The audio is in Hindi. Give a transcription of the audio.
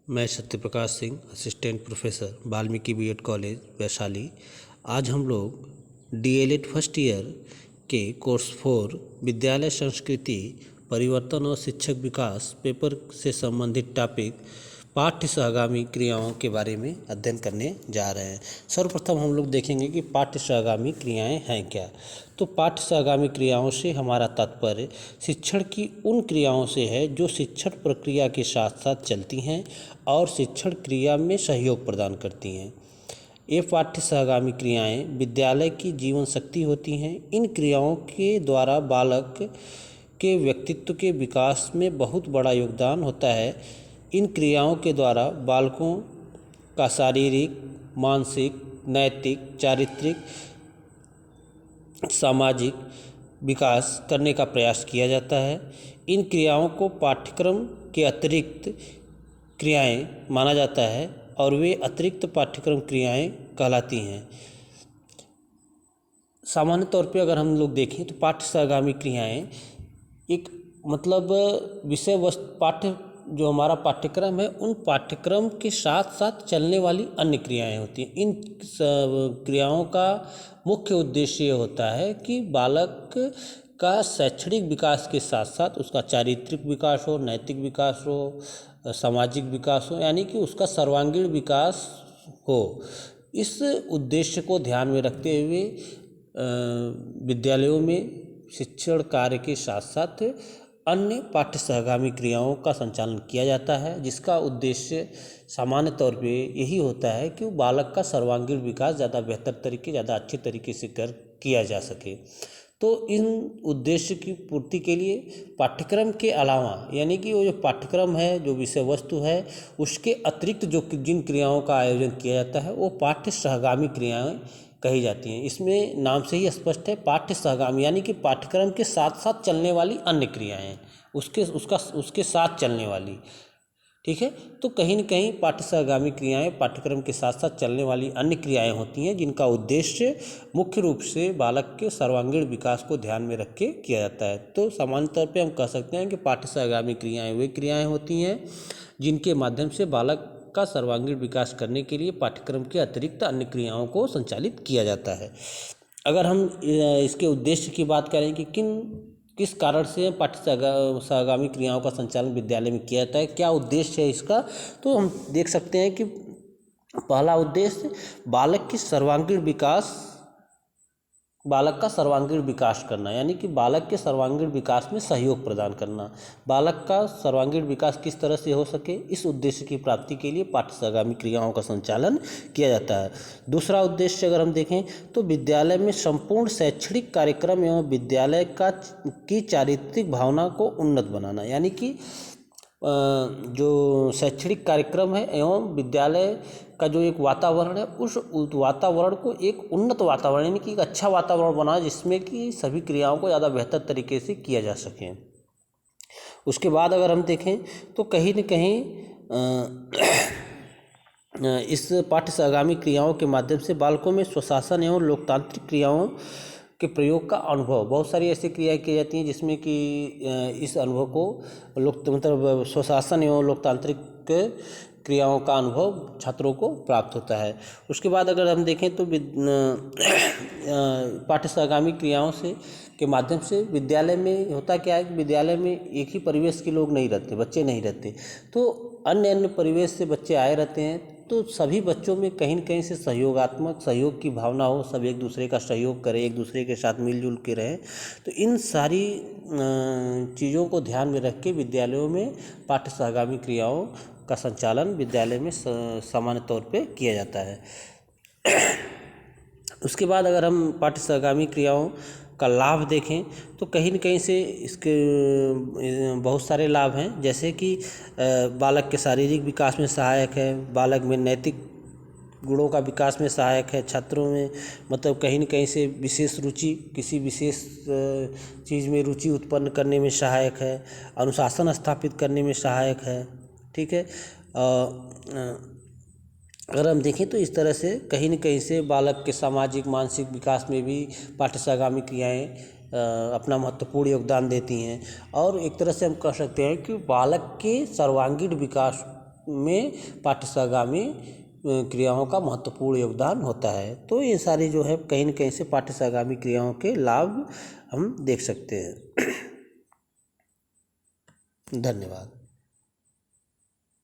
मैं Satyaprakash Singh, assistant professor, Valmiki BEd college Vaishali. आज हम लोग डीएलएड फर्स्ट ईयर के कोर्स 4 विद्यालय संस्कृति परिवर्तन और शिक्षक विकास पेपर से संबंधित टॉपिक पाठ्य सहगामी क्रियाओं के बारे में अध्ययन करने जा रहे हैं। सर्वप्रथम हम लोग देखेंगे कि पाठ्य सहगामी क्रियाएं हैं क्या। तो पाठ्य सहगामी क्रियाओं से हमारा तात्पर्य शिक्षण की उन क्रियाओं से है जो शिक्षण प्रक्रिया के साथ साथ चलती हैं और शिक्षण क्रिया में सहयोग प्रदान करती हैं। ये पाठ्य सहगामी क्रियाएं विद्यालय की जीवन शक्ति होती हैं। इन क्रियाओं के द्वारा बालक के व्यक्तित्व के विकास में बहुत बड़ा योगदान होता है। इन क्रियाओं के द्वारा बालकों का शारीरिक, मानसिक, नैतिक, चारित्रिक, सामाजिक विकास करने का प्रयास किया जाता है। इन क्रियाओं को पाठ्यक्रम के अतिरिक्त क्रियाएं माना जाता है और वे अतिरिक्त पाठ्यक्रम क्रियाएं कहलाती हैं। सामान्य तौर पे अगर हम लोग देखें तो पाठ्य सहगामी क्रियाएं एक विषय वस्तु जो हमारा पाठ्यक्रम है उन पाठ्यक्रम के साथ साथ चलने वाली अन्य क्रियाएं होती हैं। इन क्रियाओं का मुख्य उद्देश्य ये होता है कि बालक का शैक्षणिक विकास के साथ साथ उसका चारित्रिक विकास हो, नैतिक विकास हो, सामाजिक विकास हो, यानी कि उसका सर्वांगीण विकास हो। इस उद्देश्य को ध्यान में रखते हुए विद्यालयों में शिक्षण कार्य के साथ साथ अन्य पाठ्य सहगामी क्रियाओं का संचालन किया जाता है, जिसका उद्देश्य सामान्य तौर पे यही होता है कि बालक का सर्वांगीण विकास ज़्यादा बेहतर तरीके, ज़्यादा अच्छे तरीके से किया जा सके। तो इन उद्देश्य की पूर्ति के लिए पाठ्यक्रम के अलावा, यानी कि वो जो पाठ्यक्रम है, जो विषय वस्तु है, उसके अतिरिक्त जो जिन क्रियाओं का आयोजन किया जाता है वो पाठ्य सहगामी क्रियाएं कही जाती हैं। इसमें नाम से ही स्पष्ट है, पाठ्य सहगामी यानी कि पाठ्यक्रम के साथ साथ चलने वाली अन्य क्रियाएं, उसके साथ चलने वाली, ठीक है। तो कहीं न कहीं पाठ्य सहगामी क्रियाएं पाठ्यक्रम के साथ साथ चलने वाली अन्य क्रियाएं होती हैं, जिनका उद्देश्य मुख्य रूप से बालक के सर्वांगीण विकास को ध्यान में रख के किया जाता है। तो सामान्य तौर पे हम कह सकते हैं कि पाठ्य सहगामी क्रियाएं वे क्रियाएं होती हैं जिनके माध्यम से बालक का सर्वांगीण विकास करने के लिए पाठ्यक्रम के अतिरिक्त अन्य क्रियाओं को संचालित किया जाता है। अगर हम इसके उद्देश्य की बात करें कि किस कारण से पाठ्य सहगामी क्रियाओं का संचालन विद्यालय में किया जाता है, क्या उद्देश्य है इसका, तो हम देख सकते हैं कि पहला उद्देश्य बालक का सर्वांगीण विकास करना, यानी कि बालक के सर्वांगीण विकास में सहयोग प्रदान करना। बालक का सर्वांगीण विकास किस तरह से हो सके, इस उद्देश्य की प्राप्ति के लिए पाठ्य सहगामी क्रियाओं का संचालन किया जाता है। दूसरा उद्देश्य अगर हम देखें तो विद्यालय में संपूर्ण शैक्षणिक कार्यक्रम एवं विद्यालय की चारित्रिक भावना को उन्नत बनाना, यानी कि जो शैक्षणिक कार्यक्रम है एवं विद्यालय का जो एक वातावरण है, उस वातावरण को एक उन्नत वातावरण, यानी कि एक अच्छा वातावरण बनाना जिसमें कि सभी क्रियाओं को ज़्यादा बेहतर तरीके से किया जा सके। उसके बाद अगर हम देखें तो कहीं न कहीं इस पाठ्य सहगामी क्रियाओं के माध्यम से बालकों में स्वशासन एवं लोकतांत्रिक क्रियाओं के प्रयोग का अनुभव, बहुत सारी ऐसी क्रियाएं की जाती हैं जिसमें कि इस अनुभव को स्वशासन एवं लोकतांत्रिक क्रियाओं का अनुभव छात्रों को प्राप्त होता है। उसके बाद अगर हम देखें तो पाठ्य सहगामी क्रियाओं के माध्यम से विद्यालय में होता क्या है कि विद्यालय में एक ही परिवेश के लोग नहीं रहते, बच्चे नहीं रहते, तो अन्य परिवेश से बच्चे आए रहते हैं। तो सभी बच्चों में कहीं न कहीं से सहयोग की भावना हो, सब एक दूसरे का सहयोग करें, एक दूसरे के साथ मिलजुल के रहें। तो इन सारी चीज़ों को ध्यान में रख के विद्यालयों में पाठ्य सहगामी क्रियाओं का संचालन विद्यालय में सामान्य तौर पे किया जाता है। उसके बाद अगर हम पाठ्य सहगामी क्रियाओं का लाभ देखें तो कहीं न कहीं से इसके बहुत सारे लाभ हैं, जैसे कि बालक के शारीरिक विकास में सहायक है, बालक में नैतिक गुणों का विकास में सहायक है, छात्रों में कहीं न कहीं से विशेष रुचि, किसी विशेष चीज़ में रुचि उत्पन्न करने में सहायक है, अनुशासन स्थापित करने में सहायक है, ठीक है। अगर हम देखें तो इस तरह से कहीं न कहीं से बालक के सामाजिक मानसिक विकास में भी पाठ्य सहगामी क्रियाएं अपना महत्वपूर्ण योगदान देती हैं। और एक तरह से हम कह सकते हैं कि बालक के सर्वांगीण विकास में पाठ्य सहगामी क्रियाओं का महत्वपूर्ण योगदान होता है। तो ये सारी जो है कहीं न कहीं से पाठ्य सहगामी क्रियाओं के लाभ हम देख सकते हैं। धन्यवाद।